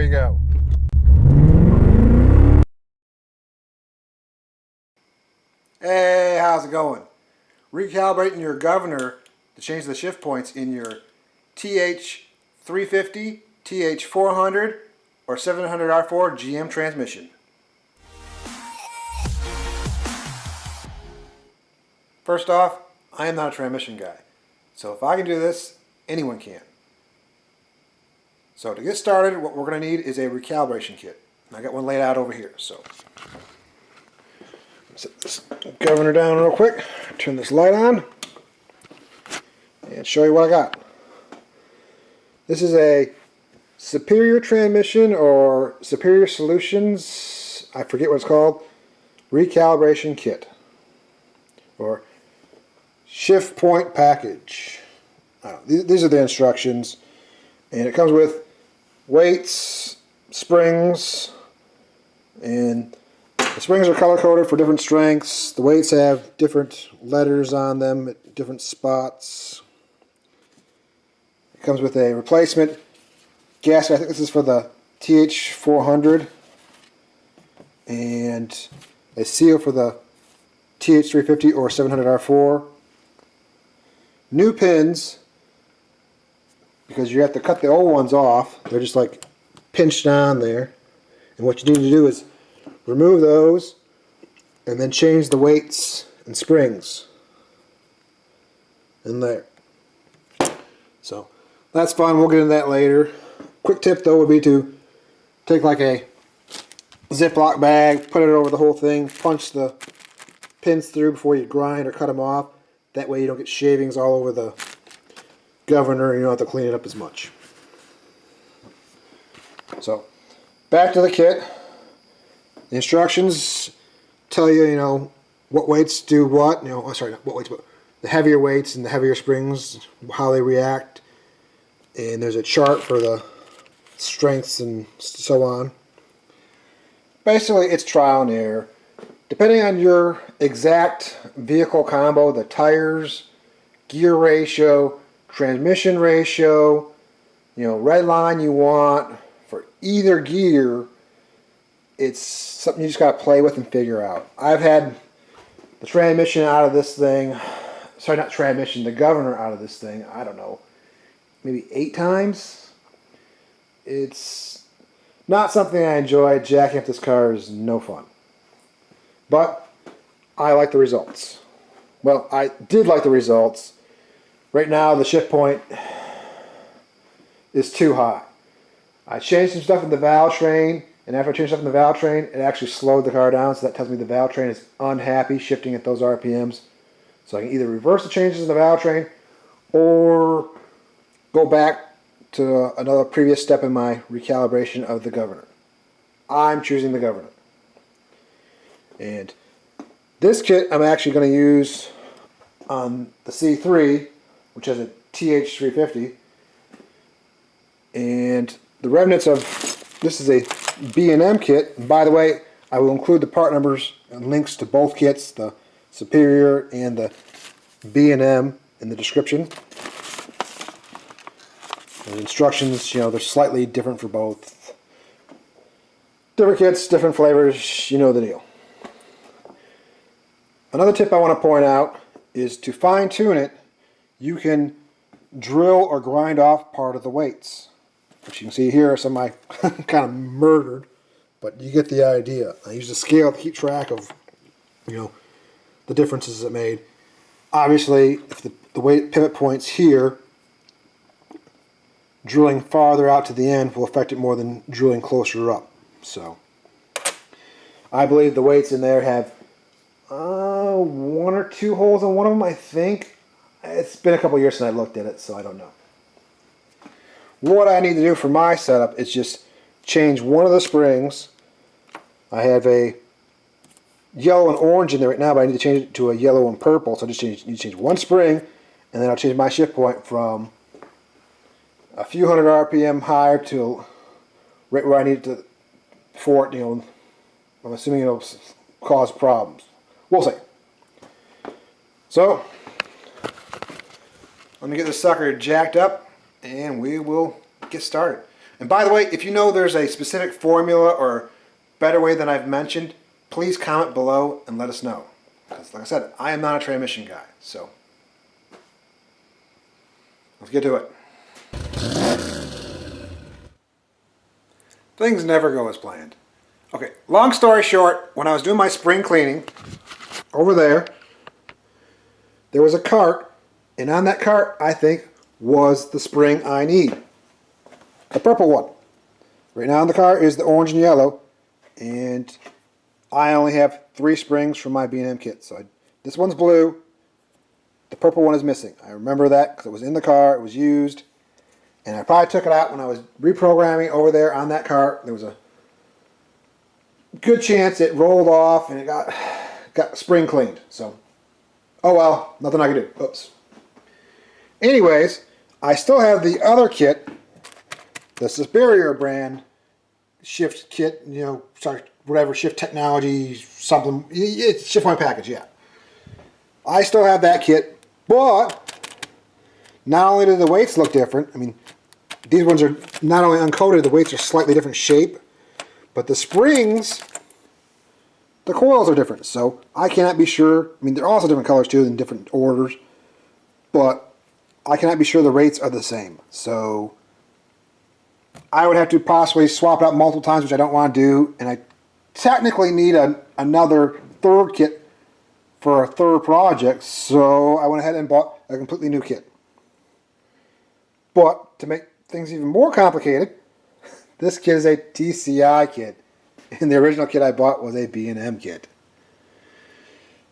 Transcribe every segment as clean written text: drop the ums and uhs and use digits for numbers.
we go. Hey, how's it going? Recalibrating your governor to change the shift points in your TH350, TH400, or 700R4 GM transmission. First off, I am not a transmission guy, so if I can do this, anyone can. So to get started, what we're going to need is a recalibration kit. I got one laid out over here. So set this governor down real quick, turn this light on, and show you what I got. This is a Superior Transmission or Superior Solutions, I forget what it's called, recalibration kit or shift point package. These are the instructions, and it comes with weights, springs, and the springs are color coded for different strengths. The weights have different letters on them at different spots. It comes with a replacement gasket. I think this is for the TH400, and a seal for the TH350 or 700R4. New pins, because you have to cut the old ones off. They're just like pinched on there. And what you need to do is remove those and then change the weights and springs in there. So that's fun. We'll get into that later. Quick tip though would be to take like a Ziploc bag, put it over the whole thing, punch the pins through before you grind or cut them off. That way you don't get shavings all over the governor and you don't have to clean it up as much. So back to the kit. The instructions tell you, what weights do what. Sorry, not what weights, but the heavier weights and the heavier springs, how they react. And there's a chart for the strengths and so on. Basically, it's trial and error. Depending on your exact vehicle combo, the tires, gear ratio, transmission ratio, red line you want for either gear, it's something you just got to play with and figure out. I've had the transmission out of this thing, sorry, not transmission, the governor out of this thing, I don't know, maybe 8 times. It's not something I enjoy. Jacking up this car is no fun. But I like the results. Well, I did like the results. Right now the shift point is too high. I changed some stuff in the valve train, and after I changed stuff in the valve train, it actually slowed the car down, so that tells me the valve train is unhappy shifting at those RPMs. So I can either reverse the changes in the valve train or go back to another previous step in my recalibration of the governor. I'm choosing the governor. And this kit I'm actually going to use on the C3, which has a TH350. And the remnants of this is a B&M kit. And by the way, I will include the part numbers and links to both kits, the Superior and the B&M, in the description. The instructions, they're slightly different for both. Different kits, different flavors, you know the deal. Another tip I want to point out is to fine tune it, you can drill or grind off part of the weights. Which you can see here, some I kind of murdered, but you get the idea. I used a scale to keep track of, the differences it made. Obviously, if the weight pivot points here, drilling farther out to the end will affect it more than drilling closer up. So, I believe the weights in there have 1 or 2 holes in one of them, I think. It's been a couple years since I looked at it, so I don't know. What I need to do for my setup is just change one of the springs. I have a yellow and orange in there right now, but I need to change it to a yellow and purple. So I just need to change one spring, and then I'll change my shift point from a few hundred RPM higher to right where I need it to, for it, I'm assuming it'll cause problems. We'll see. So, let me get this sucker jacked up and we will get started. And by the way, if you know there's a specific formula or better way than I've mentioned, please comment below and let us know. Because like I said, I am not a transmission guy. So let's get to it. Things never go as planned. Okay, long story short, when I was doing my spring cleaning, over there was a cart, and on that cart, I think, was the spring I need. The purple one. Right now in the car is the orange and yellow, and I only have 3 springs from my B&M kit. So this one's blue, the purple one is missing. I remember that because it was in the car, it was used, and I probably took it out when I was reprogramming over there on that cart. There was a good chance it rolled off and it got spring cleaned. So, oh well, nothing I can do. Oops. Anyways, I still have the other kit, the Superior brand Shift kit, you know, sorry, whatever, Shift Technology, something, it's Shift Point package, yeah. I still have that kit, but not only do the weights look different, I mean, these ones are not only uncoated, the weights are slightly different shape, but the springs, the coils are different, so I cannot be sure. I mean, they're also different colors too, in different orders, but I cannot be sure the rates are the same. So I would have to possibly swap it out multiple times, which I don't want to do, and I technically need another third kit for a third project, so I went ahead and bought a completely new kit. But to make things even more complicated, this kit is a TCI kit, and the original kit I bought was a B&M kit.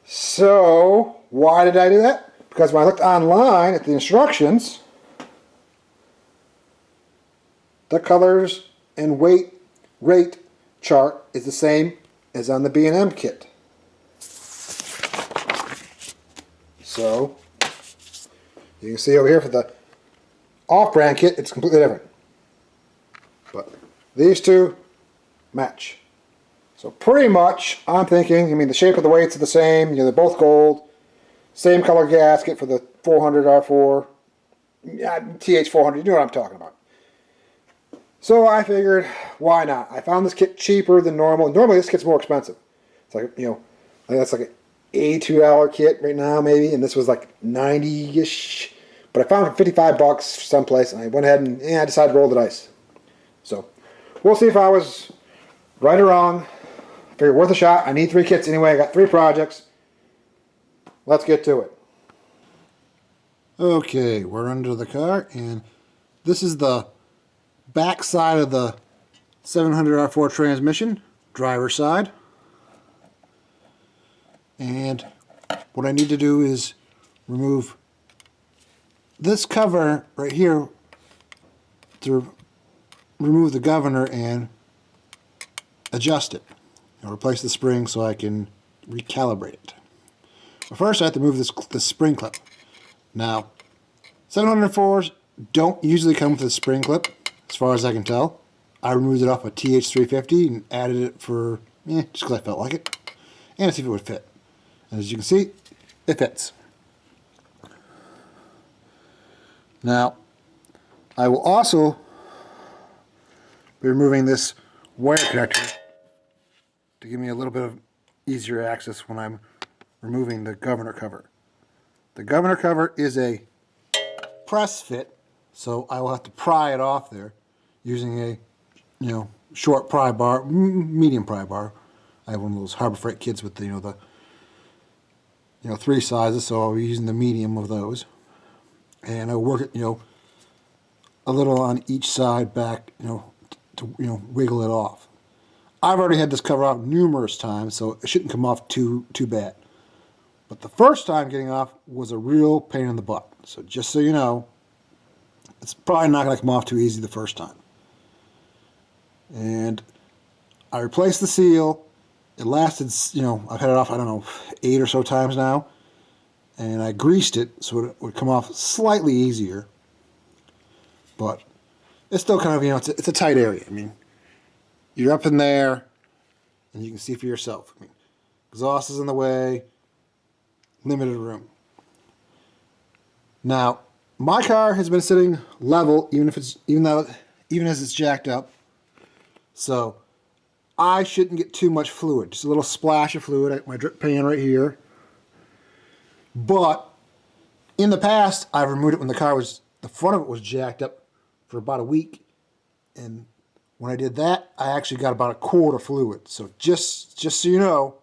So why did I do that? Because when I looked online at the instructions, the colors and weight rate chart is the same as on the B&M kit. So you can see over here for the off-brand kit, it's completely different. But these two match. So pretty much, I'm thinking, I mean, the shape of the weights are the same. You know, they're both gold. Same color gasket for the 400 R4. Yeah, TH400, you know what I'm talking about. So I figured, why not? I found this kit cheaper than normal. Normally this kit's more expensive. It's like, you know, I think that's like an $82 kit right now maybe, and this was like 90-ish. But I found it for 55 bucks someplace, and I went ahead and I decided to roll the dice. So we'll see if I was right or wrong. I figured worth a shot. I need 3 kits anyway. I got 3 projects. Let's get to it. Okay, we're under the car, and this is the back side of the 700 R4 transmission, driver's side. And what I need to do is remove this cover right here to remove the governor and adjust it. And replace the spring so I can recalibrate it. But first I have to move this spring clip. Now, 704s don't usually come with a spring clip, as far as I can tell. I removed it off a TH350 and added it for, just because I felt like it, and to see if it would fit. And as you can see, it fits. Now, I will also be removing this wire connector to give me a little bit of easier access when I'm removing the governor cover. The governor cover is a press fit, so I will have to pry it off there using a, short pry bar, medium pry bar. I have one of those Harbor Freight kits with the 3 sizes, so I'll be using the medium of those. And I'll work it, a little on each side back, to wiggle it off. I've already had this cover off numerous times, so it shouldn't come off too bad. But the first time getting off was a real pain in the butt. So just so you know, it's probably not going to come off too easy the first time. And I replaced the seal. It lasted, I've had it off, 8 or so times now. And I greased it so it would come off slightly easier. But it's still kind of, it's a tight area. I mean, you're up in there, and you can see for yourself. I mean, exhaust is in the way, limited room. Now, my car has been sitting level, even though even as it's jacked up. So I shouldn't get too much fluid, just a little splash of fluid at my drip pan right here. But in the past, I've removed it when the front of it was jacked up for about a week. And when I did that, I actually got about a quart of fluid. So just so you know,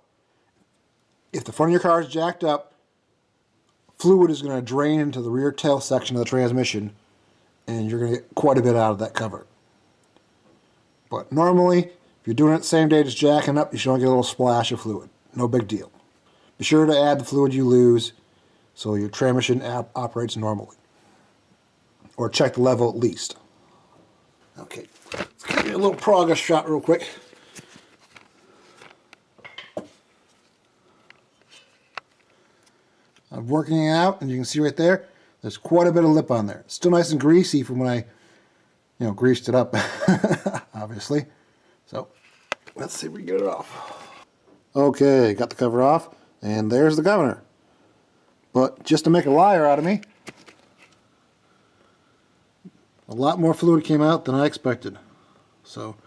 if the front of your car is jacked up, fluid is going to drain into the rear tail section of the transmission, and you're going to get quite a bit out of that cover. But normally, if you're doing it the same day as jacking up, you should only get a little splash of fluid. No big deal. Be sure to add the fluid you lose so your transmission operates normally. Or check the level at least. Okay, let's give you a little progress shot real quick. I'm working it out, and you can see right there, there's quite a bit of lip on there. It's still nice and greasy from when I, greased it up, obviously. So, let's see if we can get it off. Okay, got the cover off, and there's the governor. But just to make a liar out of me, a lot more fluid came out than I expected. So,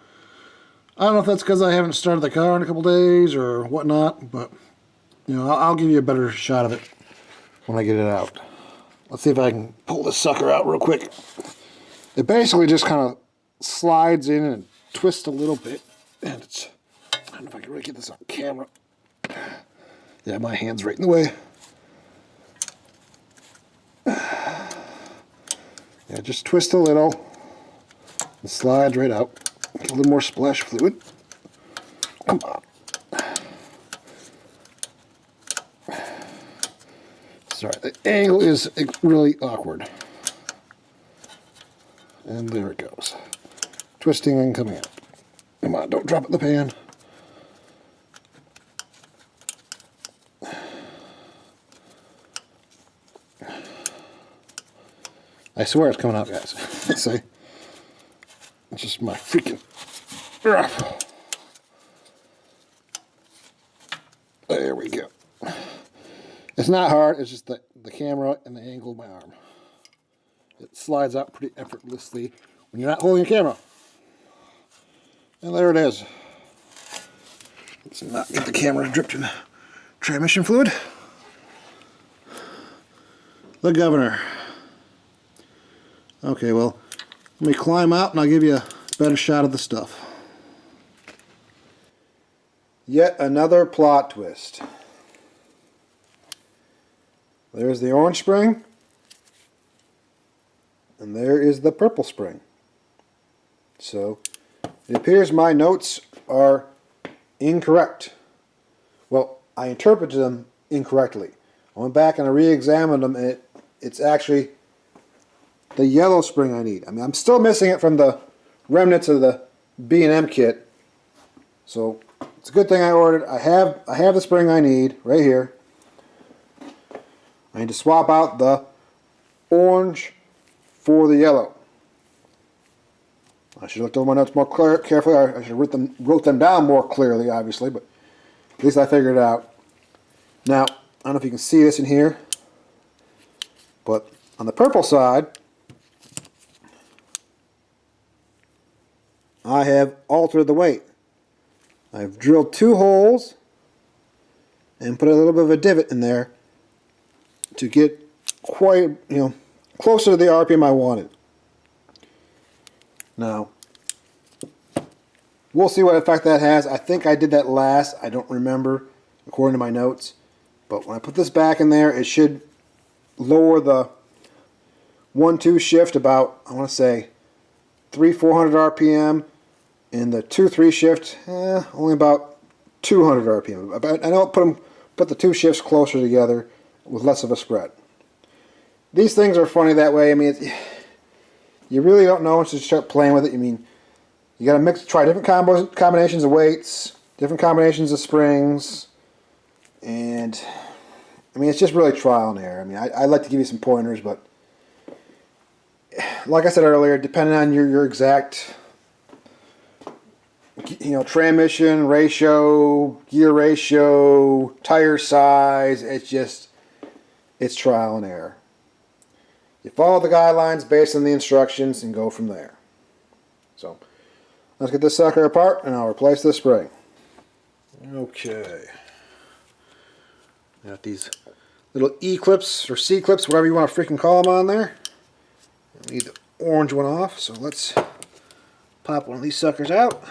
I don't know if that's because I haven't started the car in a couple days or whatnot, but, I'll give you a better shot of it when I get it out. Let's see if I can pull this sucker out real quick. It basically just kind of slides in and twists a little bit, and I don't know if I can really get this on camera. Yeah, my hand's right in the way. Yeah, just twist a little and slides right out. Get a little more splash fluid. Come on. Sorry, the angle is really awkward. And there it goes. Twisting and coming out. Come on, don't drop it in the pan. I swear it's coming out, guys. See? It's just my freaking... There we go. It's not hard, it's just the camera and the angle of my arm. It slides out pretty effortlessly when you're not holding a camera. And there it is. Let's not get the camera dripped in transmission fluid. The governor. Okay, well, let me climb out and I'll give you a better shot of the stuff. Yet another plot twist. There's the orange spring, and there is the purple spring. So, it appears my notes are incorrect. Well, I interpreted them incorrectly. I went back and I re-examined them, and it's actually the yellow spring I need. I mean, I'm still missing it from the remnants of the B&M kit. So, it's a good thing I ordered. I have the spring I need right here. I need to swap out the orange for the yellow. I should have looked over my notes more carefully. I should have wrote them down more clearly, obviously, but at least I figured it out. Now, I don't know if you can see this in here, but on the purple side, I have altered the weight. I've drilled 2 holes and put a little bit of a divot in there to get quite, closer to the RPM I wanted. Now, we'll see what effect that has. I think I did that last. I don't remember, according to my notes. But when I put this back in there, it should lower the 1-2 shift about, I want to say, 300-400 RPM. And the 2-3 shift, only about 200 RPM. I know put the 2 shifts closer together with less of a spread. These things are funny that way. I mean, you really don't know once you start playing with it. I mean, you got to try different combinations of weights, different combinations of springs, and I mean, it's just really trial and error. I mean, I'd like to give you some pointers, but like I said earlier, depending on your exact, transmission ratio, gear ratio, tire size, it's trial and error. You follow the guidelines based on the instructions and go from there. So let's get this sucker apart and I'll replace this spring. Okay. Got these little E-clips or C-clips, whatever you want to freaking call them on there. I need the orange one off, so let's pop one of these suckers out.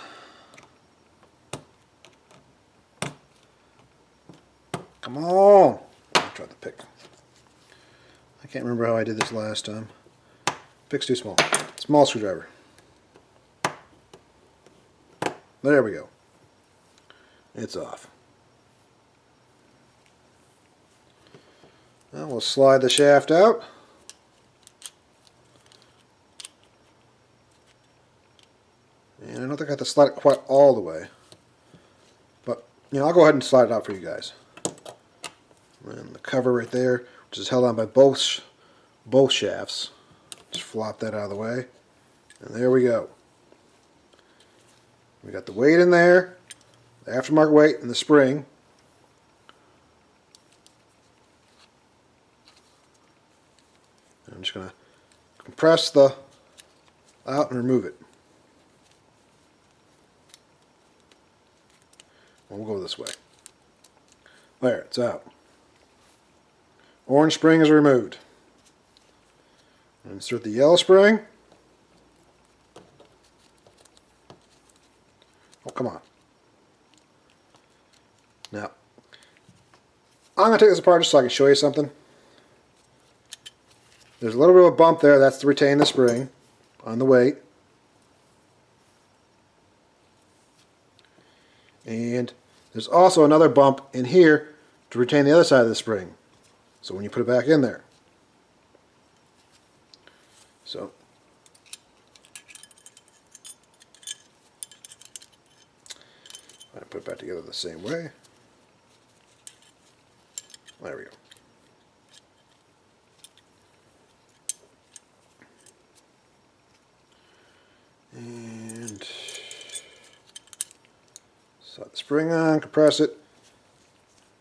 Come on! I'll try the pick. I can't remember how I did this last time. Pick's too small. Small screwdriver. There we go. It's off. Now we'll slide the shaft out. And I don't think I have to slide it quite all the way. But, you know, I'll go ahead and slide it out for you guys. And the cover right there, which is held on by both shafts. Just flop that out of the way. And there we go. We got the weight in there, the aftermarket weight, and the spring. I'm just going to compress the out and remove it. We'll go this way. There, it's out. Orange spring is removed. Insert the yellow spring. Oh, come on. Now, I'm going to take this apart just so I can show you something. There's a little bit of a bump there. That's to retain the spring on the weight. And there's also another bump in here to retain the other side of the spring. So when you put it back in there. So I put it back together the same way. There we go. And slide the spring on, compress it,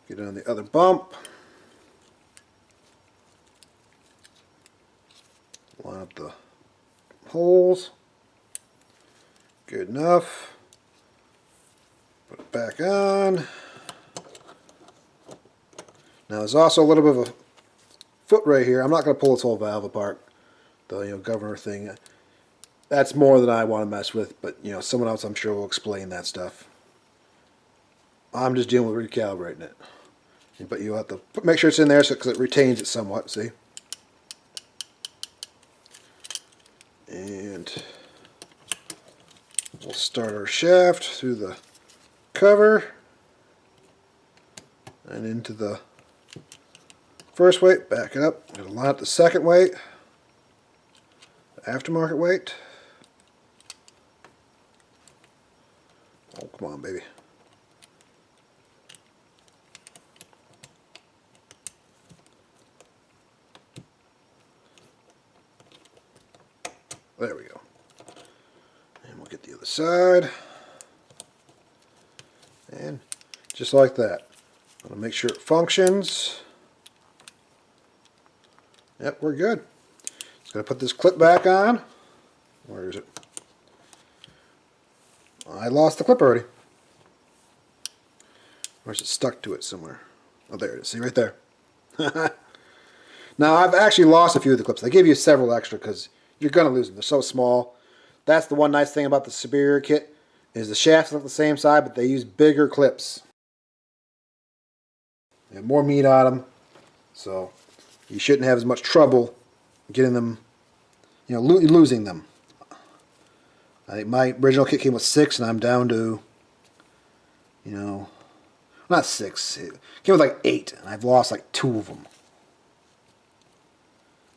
get on the other bump, line up the holes, good enough, put it back on. Now there's also a little bit of a foot right here. I'm not going to pull this whole valve apart, the governor thing. That's more than I want to mess with, but someone else I'm sure will explain that stuff. I'm just dealing with recalibrating it. But you have to make sure it's in there because it retains it somewhat, see? And we'll start our shaft through the cover and into the first weight, back it up. I'm going to line up the second weight, the aftermarket weight. Oh, come on, baby. There we go. And we'll get the other side. And just like that. I'm going to make sure it functions. Yep, we're good. Just going to put this clip back on. Where is it? I lost the clip already. Where's it stuck to it somewhere? Oh, there it is. See, right there. Now, I've actually lost a few of the clips. They give you several extra because you're going to lose them. They're so small. That's the one nice thing about the Superior kit is the shaft's not the same side, but they use bigger clips. They have more meat on them, so you shouldn't have as much trouble getting them, losing them. I think my original kit came with 6, and I'm down to, not 6. It came with like 8, and I've lost like 2 of them.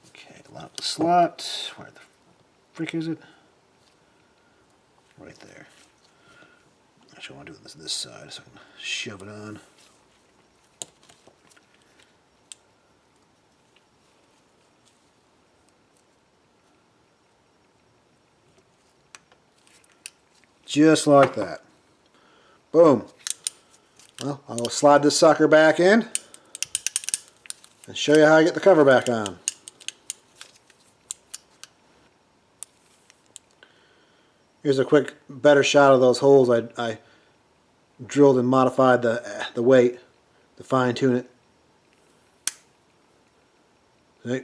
Okay, line up the slot. Where the frick is it? Right there. Actually, I want to do this side so I can shove it on. Just like that. Boom. Well, I'll slide this sucker back in and show you how I get the cover back on. Here's a quick, better shot of those holes I drilled and modified the weight to fine tune it. See?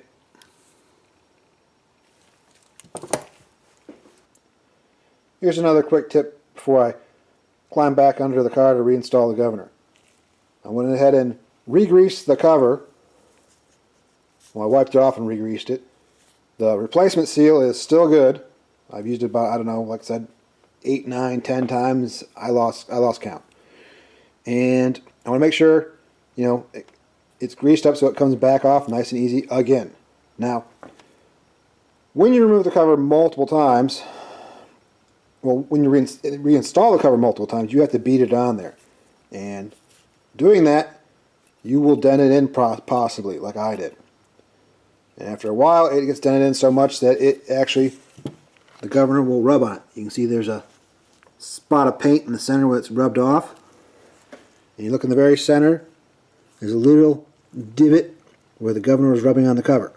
Here's another quick tip before I climb back under the car to reinstall the governor. I went ahead and re-greased the cover. Well, I wiped it off and re-greased it. The replacement seal is still good. I've used it about, I don't know, like I said, 8, 9, 10 times. I lost count. And I want to make sure, you know, it's greased up so it comes back off nice and easy again. Now, when you remove the cover multiple times, well, when you reinstall the cover multiple times, you have to beat it on there. And doing that, you will dent it in possibly, like I did. And after a while, it gets dented in so much that it actually, the governor will rub on it. You can see there's a spot of paint in the center where it's rubbed off. And you look in the very center, there's a little divot where the governor is rubbing on the cover.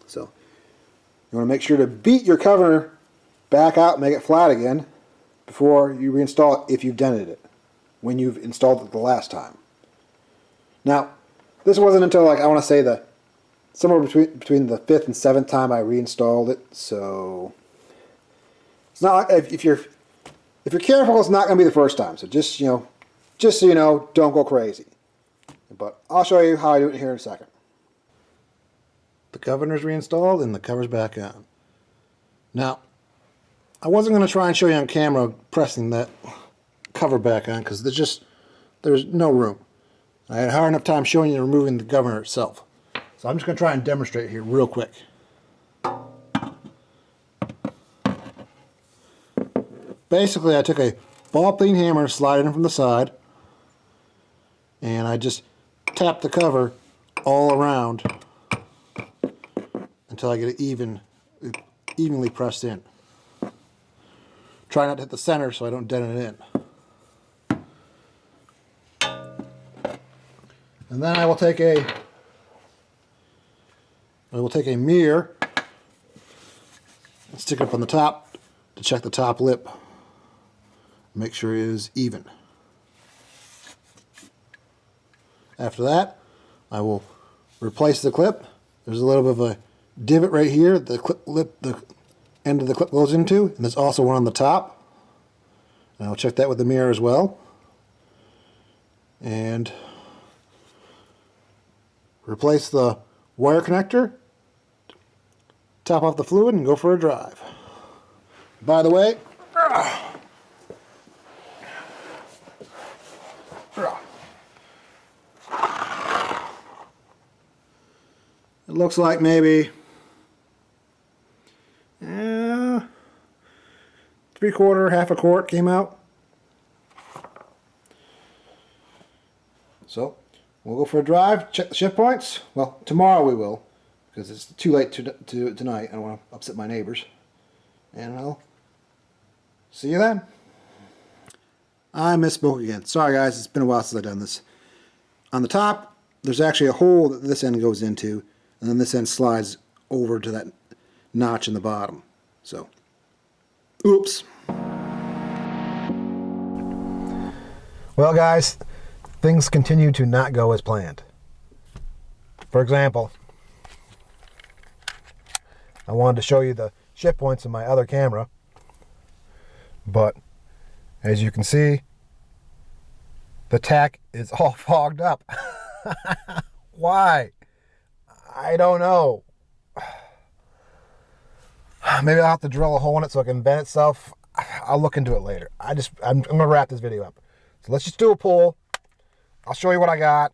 So you want to make sure to beat your cover back out and make it flat again before you reinstall it if you've dented it when you've installed it the last time. Now, this wasn't until, like, I want to say somewhere between the 5th and 7th time I reinstalled it, so it's not like, if you're careful, it's not going to be the first time. So just so you know, don't go crazy. But I'll show you how I do it here in a second. The governor's reinstalled and the cover's back on. Now, I wasn't going to try and show you on camera pressing that cover back on because there's no room. I had a hard enough time showing you removing the governor itself. So I'm just going to try and demonstrate here real quick. Basically, I took a ball-peen hammer, slid it in from the side, and I just tapped the cover all around until I get it evenly pressed in. Try not to hit the center so I don't dent it in. And then I will take a mirror and stick it up on the top to check the top lip. Make sure it is even. After that, I will replace the clip. There's a little bit of a divot right here the end of the clip goes into, and there's also one on the top. And I'll check that with the mirror as well. And replace the wire connector, top off the fluid, and go for a drive. By the way, it looks like maybe 3/4, half a quart came out. So we'll go for a drive, check the shift points. Well, tomorrow we will, because it's too late tonight. I don't want to upset my neighbors. And I'll see you then. I misspoke again. Sorry guys, it's been a while since I've done this. On the top, there's actually a hole that this end goes into, and then this end slides over to that notch in the bottom. So, oops. Well guys, things continue to not go as planned. For example, I wanted to show you the shift points in my other camera, but as you can see, the tack is all fogged up. Why? I don't know. Maybe I'll have to drill a hole in it so it can vent itself. I'll look into it later. I'm gonna wrap this video up. So let's just do a pull. I'll show you what I got.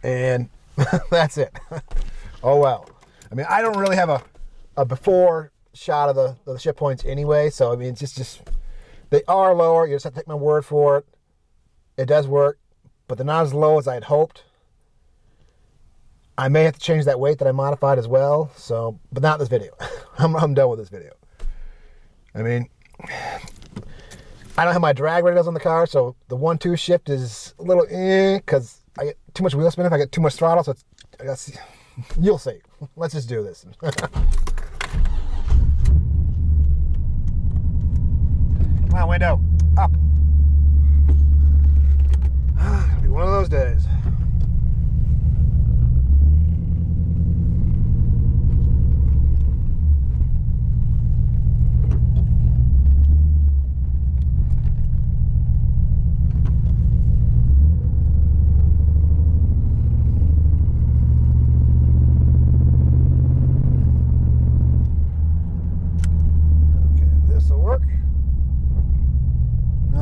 And that's it. Oh well. I mean, I don't really have a before shot of the shift points anyway, so I mean, it's just they are lower. You just have to take my word for it. It does work, but they're not as low as I had hoped. I may have to change that weight that I modified as well, so, but not this video. I'm done with this video. I mean, I don't have my drag radials on the car, so the 1-2 shift is a little because I get too much wheel spin if I get too much throttle, so you'll see. Let's just do this. window. Up. It'll be one of those days.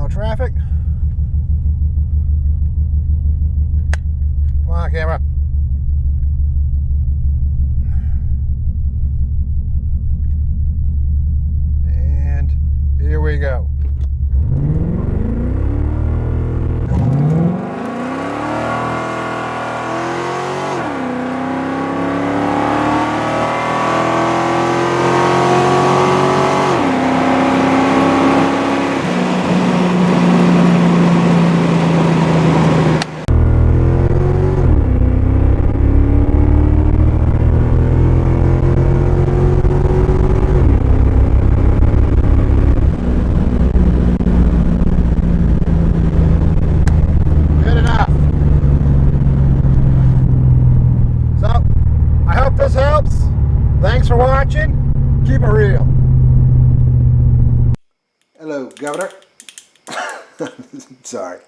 Traffic. Come on, camera. And here we go. This helps. Thanks for watching. Keep it real. Hello, Governor. Sorry.